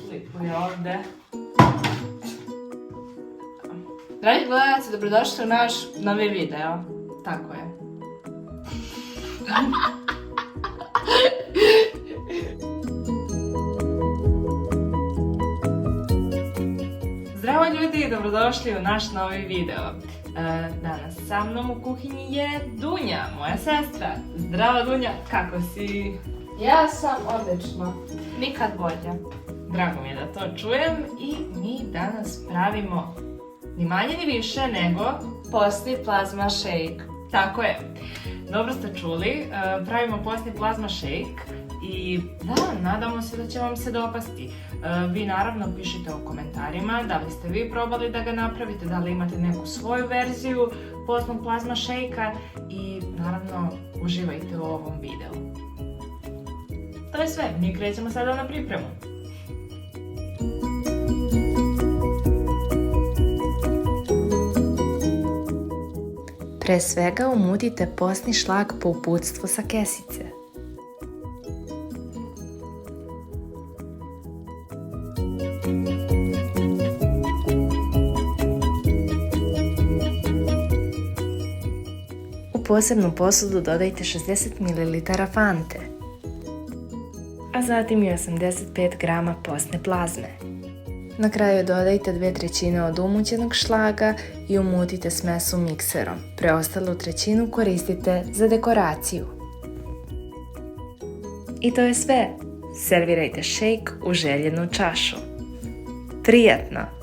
slipuje ovde. Dragi gledalci, dobrodošli u naš novi video. Tako je. Zdravo ljudi, dobrodošli u naš novi video. Danas sa mnom u kuhinji je Dunja, moja sestra. Zdravo Dunja, kako si? Ja sam odlično. Nikad bolje. Drago mi je da to čujem i mi danas pravimo ni manje ni više nego Postni plazma shake. Tako je. Dobro ste čuli, pravimo postni plazma shake i da, nadamo se da će vam se dopasti. Vi naravno pišite u komentarima da li ste vi probali da ga napravite, da li imate neku svoju verziju postnog plazma shake-a i naravno uživajte u ovom videu. To je sve, mi krećemo sada na pripremu. Pre svega umutite postni šlag po uputstvu sa kesice. U posebnu posudu dodajte 60 ml fante, a zatim i 85 g postne plazme. Na kraju dodajte 2/3 od umućenog šlaga i umutite smesu mikserom. Preostalu trećinu koristite za dekoraciju. I to je sve. Servirajte shake u željenu čašu. Prijatno!